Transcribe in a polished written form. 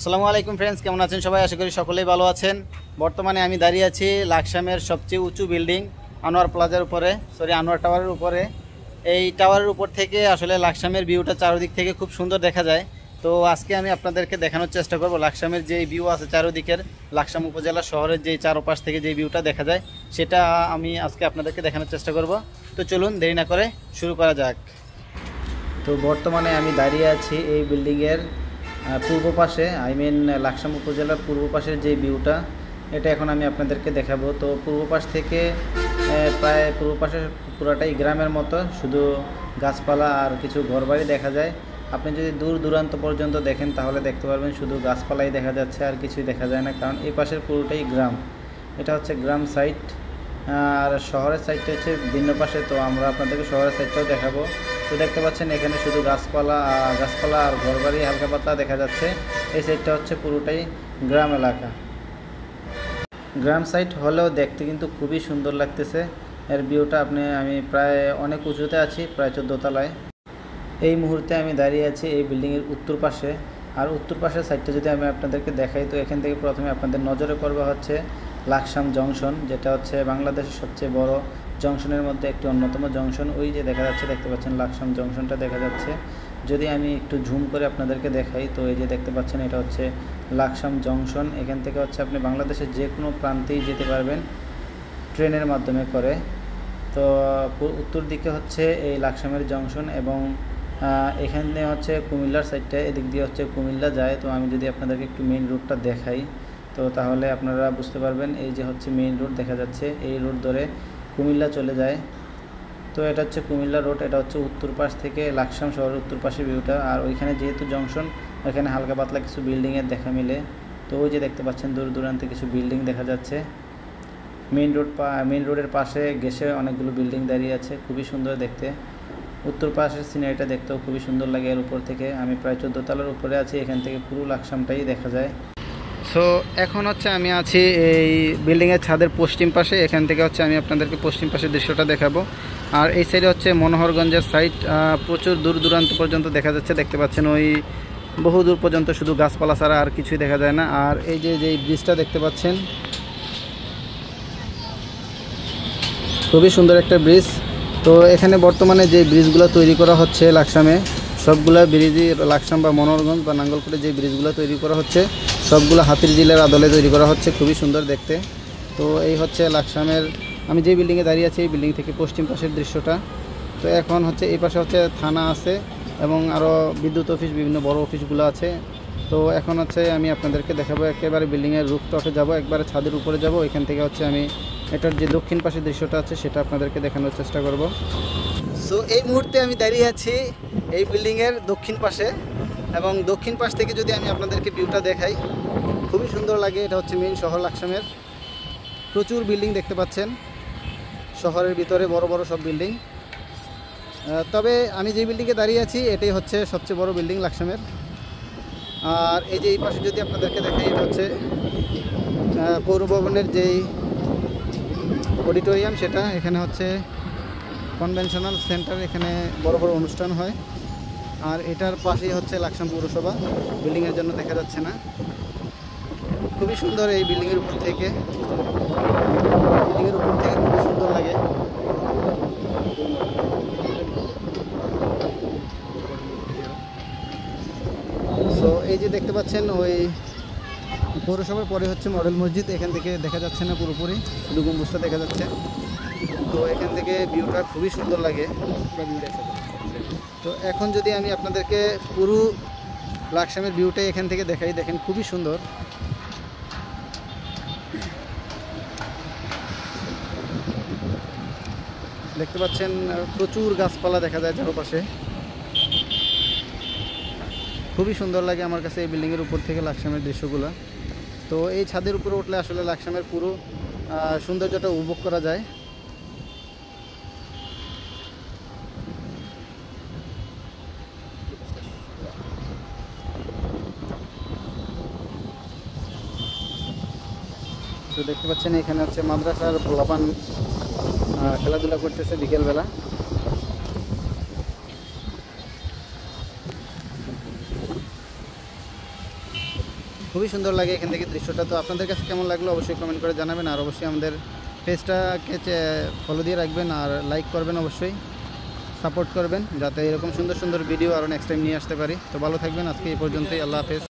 আসসালামু আলাইকুম ফ্রেন্ডস, কেমন আছেন সবাই? আশা করি সকলেই ভালো আছেন। বর্তমানে আমি দাঁড়িয়ে আছি লাকসামের সবচেয়ে উঁচু বিল্ডিং আনোয়ার প্লাজার উপরে, আনোয়ার টাওয়ারের উপরে। এই টাওয়ারের উপর থেকে আসলে লাকসামের ভিউটা চারদিক থেকে খুব সুন্দর দেখা যায়। তো আজকে আমি আপনাদেরকে দেখানোর চেষ্টা করব লাকসামের যে ভিউ আছে চারদিকের, লাকসাম উপজেলা শহরের যে চারপাশ থেকে যে ভিউটা দেখা যায় সেটা আমি আজকে আপনাদেরকে দেখানোর চেষ্টা করব। তো চলুন দেরি না করে শুরু করা যাক। তো বর্তমানে আমি দাঁড়িয়ে আছি এই বিল্ডিংয়ের পূর্ব পাশে, লাকসাম উপজেলার পূর্ব পাশের যে ভিউটা, এটা এখন আমি আপনাদেরকে দেখাবো। তো পূর্ব পাশ থেকে প্রায় পূর্ব পাশে পুরাটাই গ্রামের মতো, শুধু গাছপালা আর কিছু ঘরবাড়ি দেখা যায়। আপনি যদি দূর দূরান্ত পর্যন্ত দেখেন তাহলে দেখতে পারবেন শুধু গাছপালাই দেখা যাচ্ছে, আর কিছুই দেখা যায় না, কারণ এই পাশের পুরোটাই গ্রাম। এটা হচ্ছে গ্রাম সাইড, আর শহরের সাইডটা হচ্ছে ভিন্ন পাশে। তো আমরা আপনাদেরকে শহরের সাইডটাও দেখাবো। তো দেখতে পাচ্ছেন এখানে শুধু গাছপালা আর ঘরবাড়ি হালকা পাতলা দেখা যাচ্ছে। এই সাইডটা হচ্ছে পুরোটাই গ্রাম এলাকা। গ্রাম সাইড হলেও দেখতে কিন্তু খুবই সুন্দর লাগতেছে। এর ভিউটা আমি প্রায় অনেক উঁচুতে আছি, প্রায় 14 তলায়। এই মুহূর্তে আমি দাঁড়িয়ে আছি এই বিল্ডিংয়ের উত্তর পাশে। আর উত্তর পাশের সাইডটা যদি আমি আপনাদেরকে দেখাই, তো এখান থেকে প্রথমে আপনাদের নজরে পড়বে হচ্ছে লাকসাম জংশন, যেটা হচ্ছে বাংলাদেশের সবচেয়ে বড় জংশনের মধ্যে একটি অন্যতম জংশন। ওই যে দেখা যাচ্ছে, দেখতে পাচ্ছেন লাকসাম জংশনটা দেখা যাচ্ছে। যদি আমি একটু ঝুম করে আপনাদেরকে দেখাই, তো এই যে দেখতে পাচ্ছেন এটা হচ্ছে লাকসাম জংশন। এখান থেকে হচ্ছে আপনি বাংলাদেশের যে কোনো প্রান্তেই যেতে পারবেন ট্রেনের মাধ্যমে করে। তো উত্তর দিকে হচ্ছে এই লাকসামের জংশন, এবং এখানে হচ্ছে কুমিল্লার সাইডটা, এদিক দিয়ে হচ্ছে কুমিল্লা যায়। তো আমি যদি আপনাদেরকে একটু মেইন রোডটা দেখাই, তো তাহলে আপনারা বুঝতে পারবেন। এই যে হচ্ছে মেইন রোড দেখা যাচ্ছে, এই রোড ধরে কুমিল্লা চলে যায়। তো এটা হচ্ছে কুমিল্লা রোড। এটা হচ্ছে উত্তর পাশ থেকে লাকসাম শহরের উত্তর পাশে ভিউটা। আর ওইখানে যেহেতু জংশন, ওইখানে হালকা পাতলা কিছু বিল্ডিংয়ের দেখা মিলে। তো ওই যে দেখতে পাচ্ছেন দূর দূরান্তে কিছু বিল্ডিং দেখা যাচ্ছে। মেইন রোডের পাশে ঘেঁষে অনেকগুলো বিল্ডিং দাঁড়িয়ে আছে, খুবই সুন্দর দেখতে। উত্তর পাশের সিনারিটা দেখতেও খুবই সুন্দর লাগে। এর উপর থেকে আমি প্রায় 14 তলার উপরে আছি, এখান থেকে পুরো লাকসামটাই দেখা যায়। সো এখন হচ্ছে আমি আছি এই বিল্ডিংয়ের ছাদের পশ্চিম পাশে। এখান থেকে হচ্ছে আমি আপনাদেরকে পশ্চিম পাশের দৃশ্যটা দেখাবো। আর এই সাইডে হচ্ছে মনোহরগঞ্জের সাইড, প্রচুর দূর দূরান্ত পর্যন্ত দেখা যাচ্ছে। দেখতে পাচ্ছেন ওই বহু দূর পর্যন্ত শুধু গাছপালা ছাড়া আর কিছুই দেখা যায় না। আর এই যে ব্রিজটা দেখতে পাচ্ছেন, খুবই সুন্দর একটা ব্রিজ। তো এখানে বর্তমানে যে ব্রিজগুলো তৈরি করা হচ্ছে লাকসামে, সবগুলা ব্রিজই লাকসাম বা মনোহরগঞ্জ বা নাঙ্গলকোটে যে ব্রিজগুলো তৈরি করা হচ্ছে সবগুলো হাতির ঝিলের আদলে তৈরি করা হচ্ছে, খুবই সুন্দর দেখতে। তো এই হচ্ছে লাকসামের, আমি যে বিল্ডিংয়ে দাঁড়িয়ে আছি এই বিল্ডিং থেকে পশ্চিম পাশের দৃশ্যটা। তো এখন হচ্ছে এই পাশে হচ্ছে থানা আছে এবং আরও বিদ্যুৎ অফিস, বিভিন্ন বড় অফিসগুলো আছে। তো এখন হচ্ছে আমি আপনাদেরকে দেখাবো, একেবারে বিল্ডিংয়ের রুফটপে যাব, একবারে ছাদের উপরে যাব। এখান থেকে হচ্ছে আমি এটার যে দক্ষিণ পাশের দৃশ্যটা আছে সেটা আপনাদেরকে দেখানোর চেষ্টা করব। সো এই মুহূর্তে আমি দাঁড়িয়ে আছি এই বিল্ডিংয়ের দক্ষিণ পাশে, এবং দক্ষিণ পাশ থেকে যদি আমি আপনাদেরকে ভিউটা দেখাই, খুবই সুন্দর লাগে। এটা হচ্ছে মেইন শহর লাকসামের, প্রচুর বিল্ডিং দেখতে পাচ্ছেন শহরের ভিতরে, বড় বড় সব বিল্ডিং। তবে আমি যে বিল্ডিংয়ে দাঁড়িয়ে আছি এটাই হচ্ছে সবচেয়ে বড় বিল্ডিং লাকসামের। আর এই যে এই পাশে যদি আপনাদেরকে দেখাই, এটা হচ্ছে পৌর ভবনের যেই অডিটোরিয়াম, সেটা এখানে হচ্ছে কনভেনশনাল সেন্টার, এখানে বড় বড় অনুষ্ঠান হয়। আর এটার পাশেই হচ্ছে লাকসাম পৌরসভা, বিল্ডিংয়ের জন্য দেখা যাচ্ছে না। খুবই সুন্দর এই বিল্ডিংয়ের উপর থেকে খুবই সুন্দর লাগে। সো এই যে দেখতে পাচ্ছেন ওই পৌরসভার পরে হচ্ছে মডেল মসজিদ, এখান থেকে দেখা যাচ্ছে না পুরোপুরি, শুধু গম্বুজটা দেখা যাচ্ছে। তো এখান থেকে ভিউটা খুবই সুন্দর লাগে। তো এখন যদি আমি আপনাদেরকে পুরো লাকসামের ভিউটাই এখান থেকে দেখাই, দেখেন খুবই সুন্দর। দেখতে পাচ্ছেন প্রচুর গাছপালা দেখা যায় চারপাশে, খুবই সুন্দর লাগে আমার কাছে এই বিল্ডিংয়ের উপর থেকে লাকসামের দৃশ্যগুলো। তো এই ছাদের উপরে উঠলে আসলে লাকসামের পুরো সৌন্দর্যটা উপভোগ করা যায়। তো দেখতে পাচ্ছেন এখানে হচ্ছে মাদ্রাসার পোলাপান খেলাধুলা করতেছে বিকেলবেলা। খুবই সুন্দর লাগে এখান থেকে দৃশ্যটা। তো আপনাদের কাছে কেমন লাগলো অবশ্যই কমেন্ট করে জানাবেন, আর অবশ্যই আমাদের পেজটাকে ফলো দিয়ে রাখবেন আর লাইক করবেন, অবশ্যই সাপোর্ট করবেন যাতে এরকম সুন্দর সুন্দর ভিডিও আরও নেক্সট টাইম নিয়ে আসতে পারি। তো ভালো থাকবেন, আজকে এই পর্যন্তই, আল্লাহ হাফেজ।